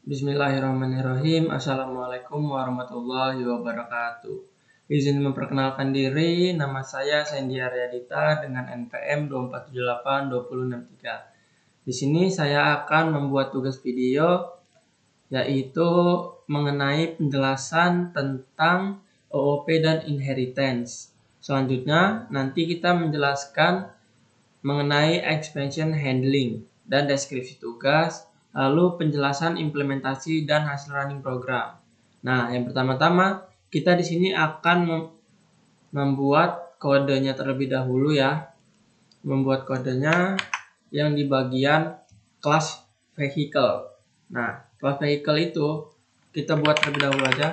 Bismillahirrahmanirrahim. Assalamualaikum warahmatullahi wabarakatuh. Izin memperkenalkan diri, nama saya Sandy Aryadita dengan NPM 24782063. Di sini saya akan membuat tugas video yaitu mengenai penjelasan tentang OOP dan inheritance. Selanjutnya nanti kita menjelaskan mengenai expansion handling dan deskripsi tugas, lalu penjelasan implementasi dan hasil running program. Nah, yang pertama-tama kita di sini akan membuat kodenya terlebih dahulu ya. Membuat kodenya yang di bagian class vehicle. Nah, class vehicle itu kita buat terlebih dahulu aja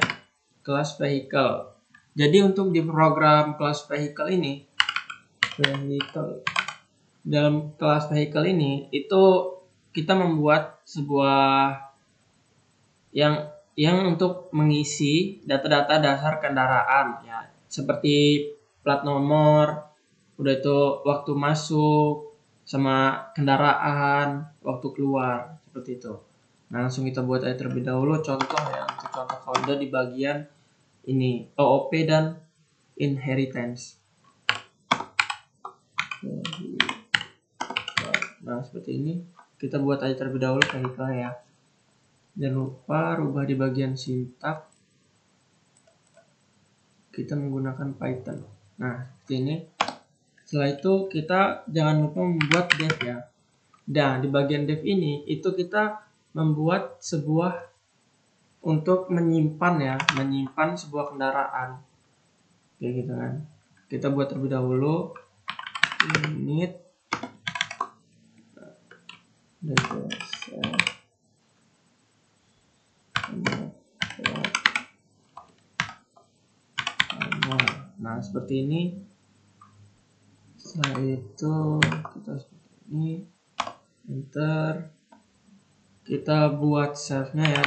class vehicle. Jadi untuk di program class vehicle ini, dalam kelas vehicle ini itu kita membuat sebuah yang untuk mengisi data-data dasar kendaraan ya, seperti plat nomor, udah itu waktu masuk sama kendaraan, waktu keluar, seperti itu. Nah, langsung kita buat aja terlebih dahulu contoh ya, untuk contoh kode di bagian ini OOP dan inheritance. Nah, seperti ini kita buat aja terlebih dahulu vehicle ya. Jangan lupa rubah di bagian sintak, kita menggunakan Python. Nah, seperti ini. Setelah itu kita jangan lupa membuat dev ya. Nah, di bagian dev ini itu kita membuat sebuah untuk menyimpan sebuah kendaraan kayak gitu kan. Kita buat terlebih dahulu init nah, seperti ini. Setelah itu kita seperti ini, enter, kita buat save-nya ya.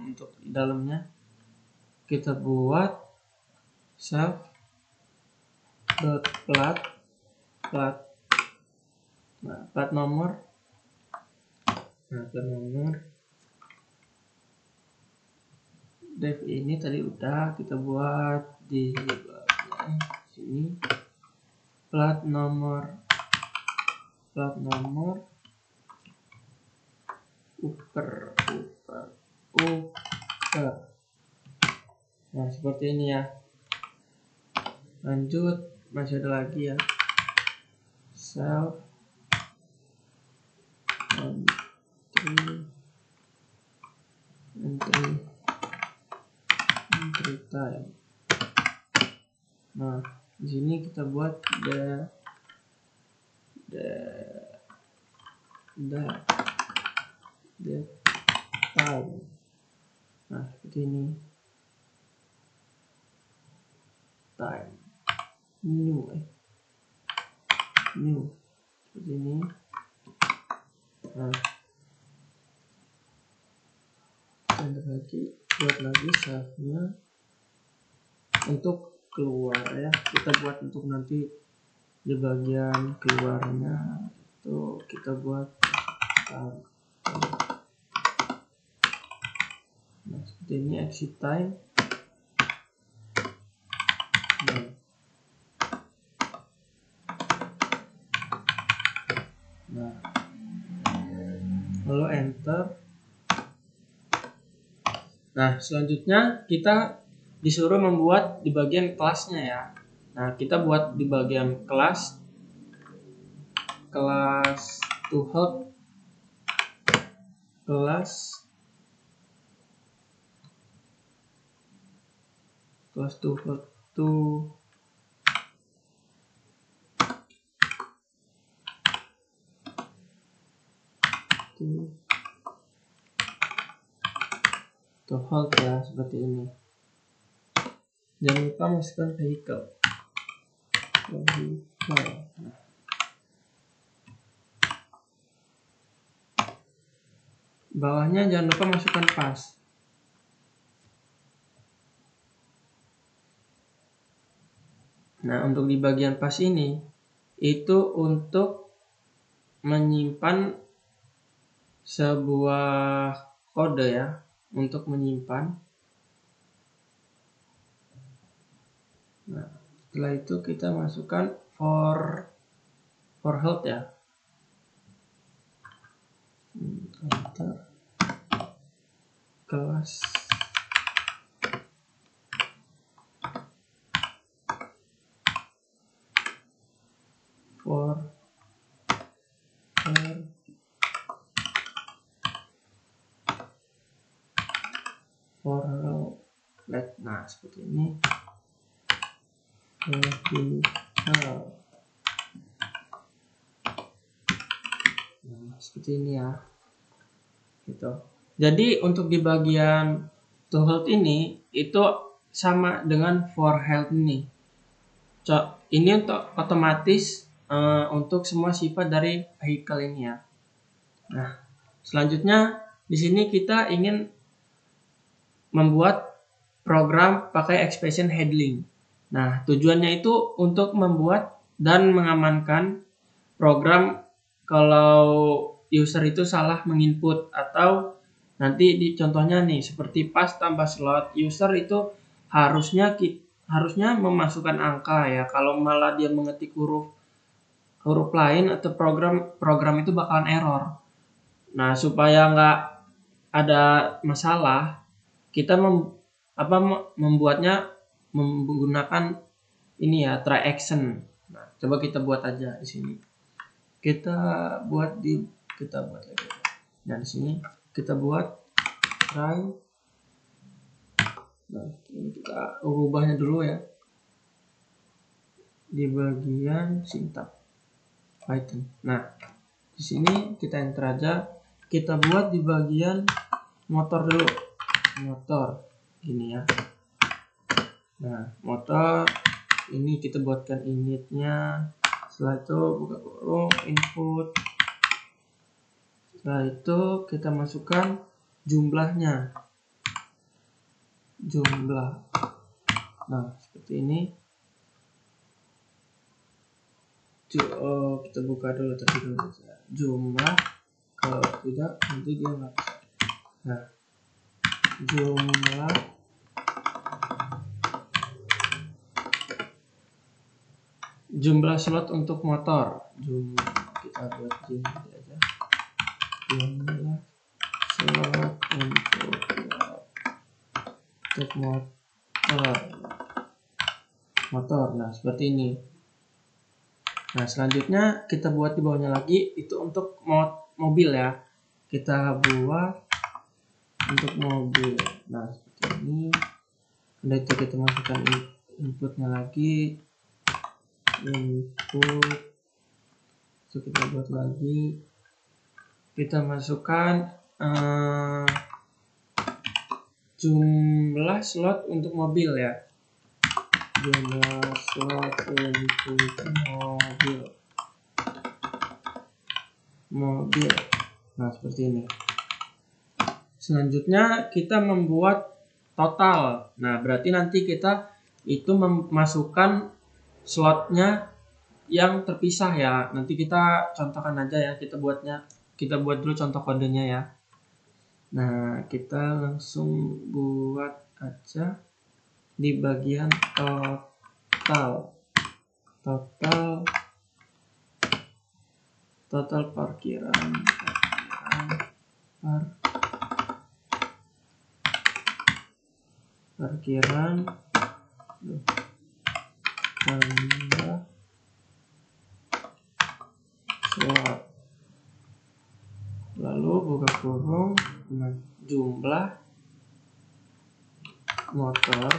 Untuk dalamnya kita buat save plat nomor. Nah, plat nomor dev ini tadi udah kita buat di sini, plat nomor upper. Nah, seperti ini ya. Lanjut, masih ada lagi ya, self entry time. Nah, di sini kita buat the time. Nah, seperti ini, time new seperti ini. Nah, kita buat lagi save-nya untuk keluar ya. Kita buat untuk nanti di bagian keluarnya itu kita buat nah, seperti ini exit time. Nah, lalu enter. Nah, selanjutnya kita disuruh membuat di bagian kelasnya ya. Nah, kita buat di bagian kelas to help, kelas to help to hold ya, seperti ini. Jangan lupa masukkan vehicle. Bawahnya jangan lupa masukkan pas. Nah, untuk di bagian pas ini itu untuk menyimpan sebuah kode ya untuk menyimpan. Nah, setelah itu kita masukkan for health ya. Enter kelas for health. Nah, seperti ini. Nah, seperti ini ya. Gitu. Jadi untuk di bagian to health ini itu sama dengan for health ini. Ini untuk otomatis untuk semua sifat dari vehicle ini ya. Nah, selanjutnya di sini kita ingin membuat program pakai expression handling. Nah, tujuannya itu untuk membuat dan mengamankan program kalau user itu salah menginput, atau nanti di contohnya nih seperti pas tambah slot, user itu harusnya memasukkan angka ya. Kalau malah dia mengetik huruf lain atau program itu bakalan error. Nah, supaya nggak ada masalah, kita membuatnya menggunakan ini ya, try action. Nah, coba kita buat aja di sini. Kita buat lagi. Nah, di sini kita buat try. Nah, ini kita ubahnya dulu ya. Di bagian syntax Python. Nah, di sini kita enter aja. Kita buat di bagian motor dulu. Motor gini ya. Nah, motor ini kita buatkan initnya. Setelah itu buka kurung input. Setelah itu kita masukkan jumlahnya. Jumlah. Nah, seperti ini. Kita buka dulu terlebih dahulu. Jumlah. Kalau tidak nanti dia nggak bisa. Nah, jumlah slot untuk motor. Kita buat jumlah aja. Jumlah slot untuk motor. Nah, seperti ini. Nah, selanjutnya kita buat di bawahnya lagi itu untuk mobil ya. Kita buat untuk mobil. Nah, seperti ini. Udah itu kita masukkan inputnya lagi. Input. So, kita buat lagi. Kita masukkan jumlah slot untuk mobil ya. Jumlah slot untuk mobil. Nah, seperti ini. Selanjutnya kita membuat total. Nah, berarti nanti kita itu memasukkan slotnya yang terpisah ya. Nanti kita contohkan aja ya, kita buat dulu contoh kodenya ya. Nah, kita langsung buat aja di bagian total parkiran tambah slot, lalu buka kurung dengan jumlah motor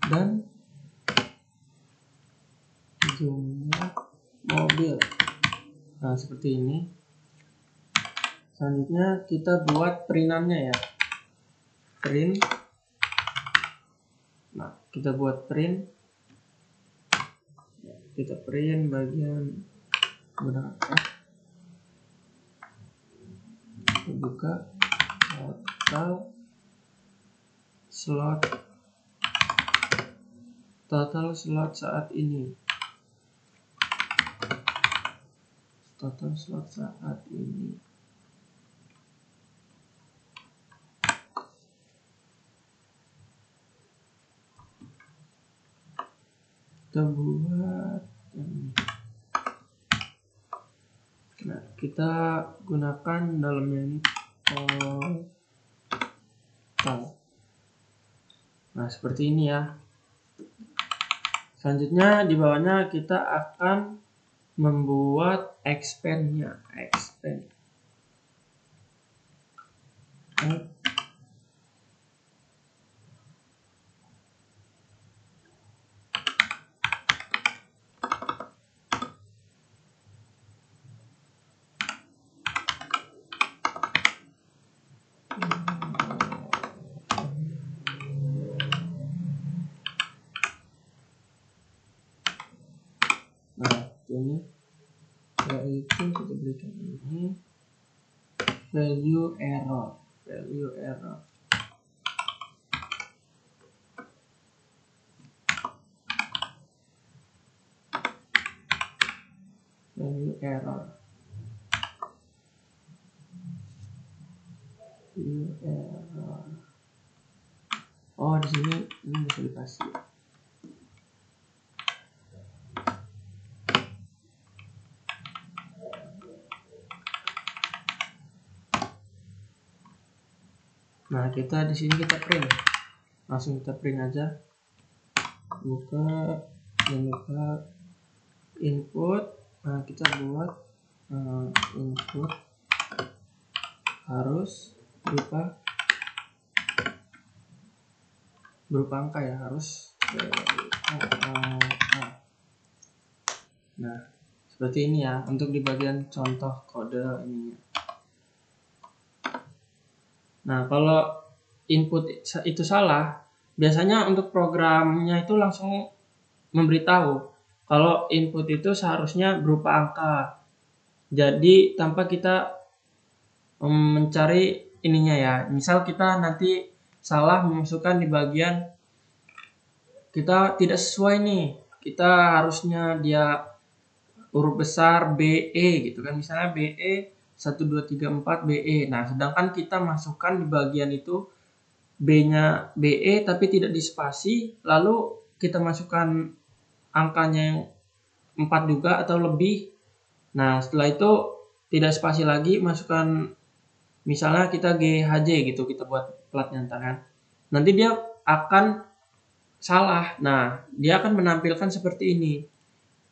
dan jumlah mobil. Nah, seperti ini. Selanjutnya kita buat printannya ya. Print. Nah, kita buat print. Kita print bagian berapa? Kita buka total slot saat ini. total slot saat ini. Kita buat ini. Nah, kita gunakan dalamnya ini total. Nah, seperti ini ya. Selanjutnya di bawahnya kita akan membuat expand-nya. Expand. Nah, ini yaitu kita berikan ini value error. Value error value error oh, di sini ini bisa dikasih. Nah, kita di sini kita print. Langsung kita print aja. Buka input. Nah, kita buat input harus berupa angka ya, harus Nah, seperti ini ya untuk di bagian contoh kode ininya. Nah, kalau input itu salah, biasanya untuk programnya itu langsung memberitahu kalau input itu seharusnya berupa angka. Jadi tanpa kita mencari ininya ya. Misal kita nanti salah memasukkan di bagian kita tidak sesuai nih. Kita harusnya dia huruf besar BE gitu kan. Misalnya BE 1 2 3 4 BE. Nah, sedangkan kita masukkan di bagian itu B-nya BE tapi tidak di spasi, lalu kita masukkan angkanya yang 4 juga atau lebih. Nah, setelah itu tidak spasi lagi, masukkan misalnya kita GHJ gitu, kita buat platnya ntar kan. Nanti dia akan salah. Nah, dia akan menampilkan seperti ini.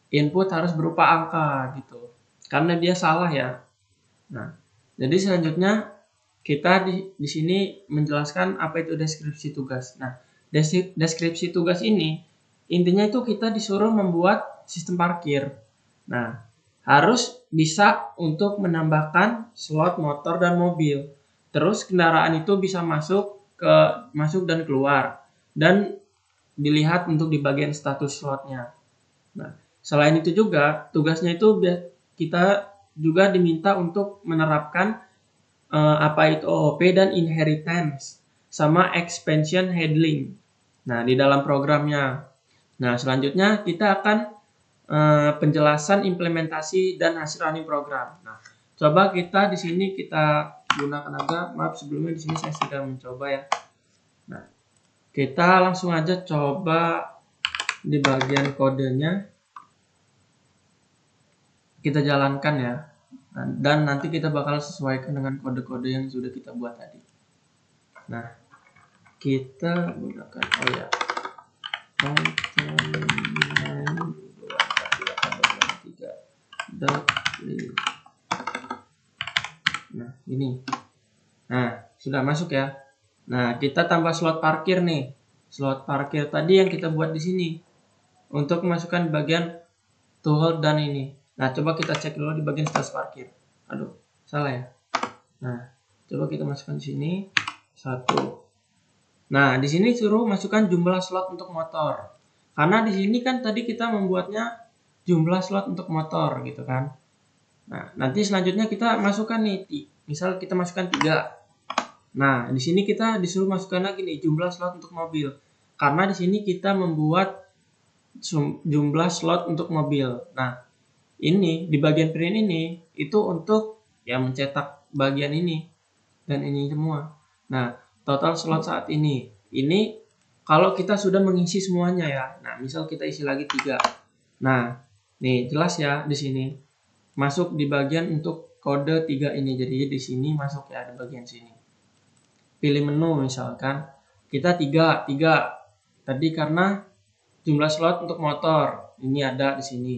Input harus berupa angka gitu. Karena dia salah ya. Nah, jadi selanjutnya kita di sini menjelaskan apa itu deskripsi tugas. Nah, deskripsi tugas ini intinya itu kita disuruh membuat sistem parkir. Nah, harus bisa untuk menambahkan slot motor dan mobil. Terus kendaraan itu bisa masuk dan keluar dan dilihat untuk di bagian status slotnya. Nah, selain itu juga tugasnya itu kita juga diminta untuk menerapkan apa itu OOP dan inheritance sama expansion handling. Nah, di dalam programnya. Nah, selanjutnya kita akan penjelasan implementasi dan hasil running program. Nah, coba kita di sini kita gunakan aja. Maaf sebelumnya di sini saya sudah mencoba ya. Nah, kita langsung aja coba di bagian kodenya kita jalankan ya. Dan nanti kita bakal sesuaikan dengan kode-kode yang sudah kita buat tadi. Nah, kita gunakan Nah, ini. Nah, sudah masuk ya. Nah, kita tambah slot parkir nih. Slot parkir tadi yang kita buat di sini. Untuk memasukkan bagian to hold dan ini. Nah, coba kita cek dulu di bagian status parkir. Aduh, salah ya. Nah, coba kita masukkan di sini 1. Nah, di sini suruh masukkan jumlah slot untuk motor. Karena di sini kan tadi kita membuatnya jumlah slot untuk motor gitu kan. Nah, nanti selanjutnya kita masukkan nih, misal kita masukkan 3. Nah, di sini kita disuruh masukkan lagi nih jumlah slot untuk mobil. Karena di sini kita membuat jumlah slot untuk mobil. Nah, ini di bagian print ini itu untuk ya mencetak bagian ini dan ini semua. Nah, total slot saat ini kalau kita sudah mengisi semuanya ya. Nah, misal kita isi lagi 3. Nah, nih jelas ya di sini masuk di bagian untuk kode 3 ini. Jadi di sini masuk ya di bagian sini. Pilih menu misalkan kita 3 tadi karena jumlah slot untuk motor ini ada di sini.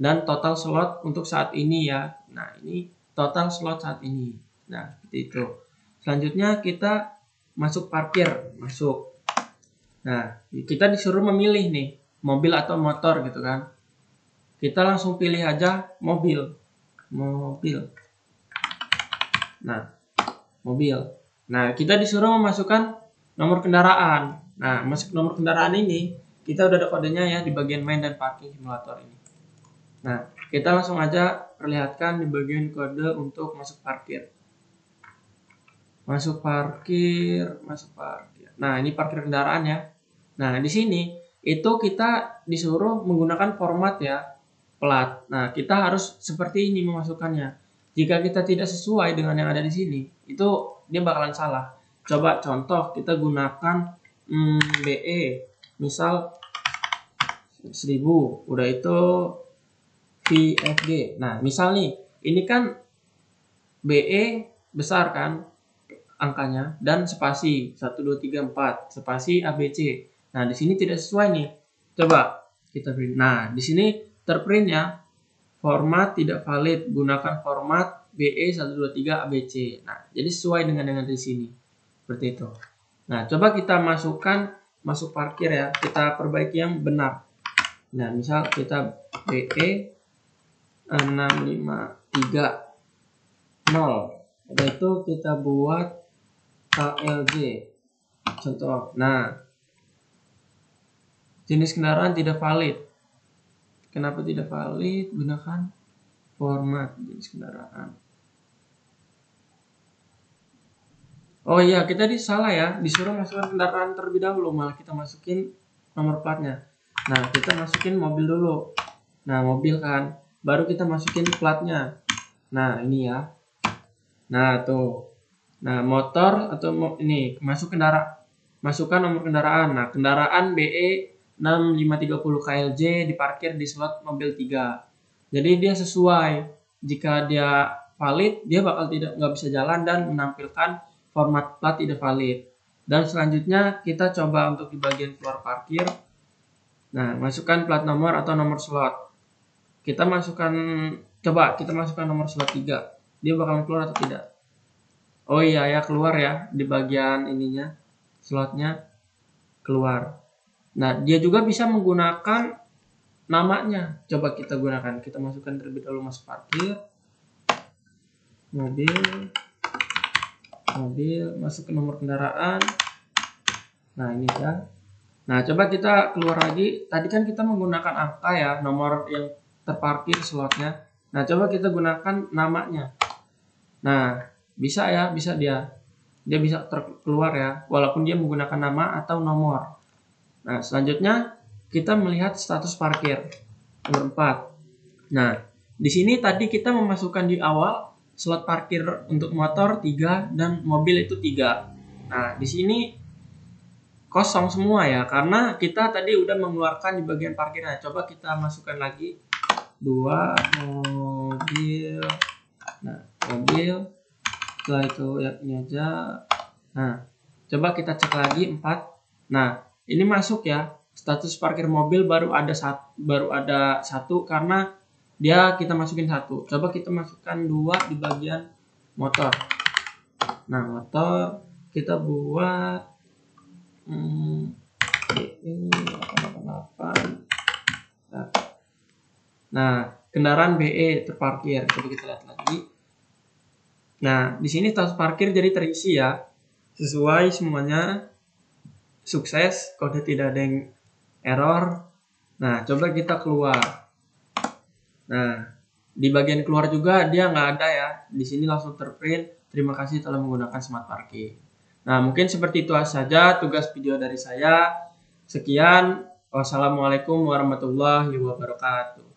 Dan total slot untuk saat ini ya. Nah, ini total slot saat ini. Nah, seperti itu. Selanjutnya kita masuk parkir, masuk. Nah, kita disuruh memilih nih, mobil atau motor gitu kan. Kita langsung pilih aja mobil. Nah, mobil. Nah, kita disuruh memasukkan nomor kendaraan. Nah, masuk nomor kendaraan ini, kita udah ada kodenya ya di bagian main dan parking simulator ini. Nah, kita langsung aja perlihatkan di bagian kode untuk masuk parkir. Masuk parkir. Nah, ini parkir kendaraan ya. Nah, di sini itu kita disuruh menggunakan format ya, plat. Nah, kita harus seperti ini memasukkannya. Jika kita tidak sesuai dengan yang ada di sini, itu dia bakalan salah. Coba contoh kita gunakan BE, misal 1000, udah itu VFG. Nah, misal nih, ini kan BE besar kan angkanya dan spasi 1 2 3 4 spasi ABC. Nah, di sini tidak sesuai nih. Coba kita print. Nah, di sini terprint ya. Format tidak valid, gunakan format BE 1 2 3 ABC. Nah, jadi sesuai dengan yang ada di sini. Seperti itu. Nah, coba kita masuk parkir ya. Kita perbaiki yang benar. Nah, misal kita BE 6530. Udah itu kita buat KLJ. Contoh. Nah, jenis kendaraan tidak valid. Kenapa tidak valid? Gunakan format jenis kendaraan. Oh iya, kita salah ya. Disuruh masukkan kendaraan terlebih dahulu, malah kita masukin nomor platnya. Nah, kita masukin mobil dulu. Nah, mobil kan. Baru kita masukin platnya. Nah, ini ya. Nah, tuh. Nah, motor atau ini masuk masukkan nomor kendaraan. Nah, kendaraan BE 6530 KLJ diparkir di slot mobil 3. Jadi dia sesuai. Jika dia valid, dia bakal nggak bisa jalan dan menampilkan format plat tidak valid. Dan selanjutnya kita coba untuk di bagian keluar parkir. Nah, masukkan plat nomor atau nomor slot. Kita masukkan nomor slot 3. Dia bakalan keluar atau tidak? Oh iya ya, keluar ya di bagian ininya, slotnya keluar. Nah, dia juga bisa menggunakan namanya. Coba kita gunakan. Kita masukkan terlebih dahulu masuk parkir. Mobil, masuk ke nomor kendaraan. Nah, ini ya. Nah, coba kita keluar lagi. Tadi kan kita menggunakan angka ya, nomor yang terparkir slotnya. Nah, coba kita gunakan namanya. Nah, bisa ya, bisa dia bisa keluar ya, walaupun dia menggunakan nama atau nomor. Nah, selanjutnya kita melihat status parkir nomor 4. Nah, di sini tadi kita memasukkan di awal slot parkir untuk motor 3 dan mobil itu 3. Nah, di sini kosong semua ya, karena kita tadi udah mengeluarkan di bagian parkirnya. Coba kita masukkan lagi 2 mobil. Nah, mobil. Setelah itu ya ini aja. Nah, coba kita cek lagi 4. Nah, ini masuk ya. Status parkir mobil baru ada satu karena dia kita masukin 1. Coba kita masukkan 2 di bagian motor. Nah, motor kita buat ini 888. Nah, kendaraan BE terparkir. Coba kita lihat lagi. Nah, di sini status parkir jadi terisi ya. Sesuai semuanya. Sukses, kode tidak ada yang error. Nah, coba kita keluar. Nah, di bagian keluar juga dia nggak ada ya. Di sini langsung terprint. Terima kasih telah menggunakan smart parking. Nah, mungkin seperti itu saja tugas video dari saya. Sekian. Wassalamualaikum warahmatullahi wabarakatuh.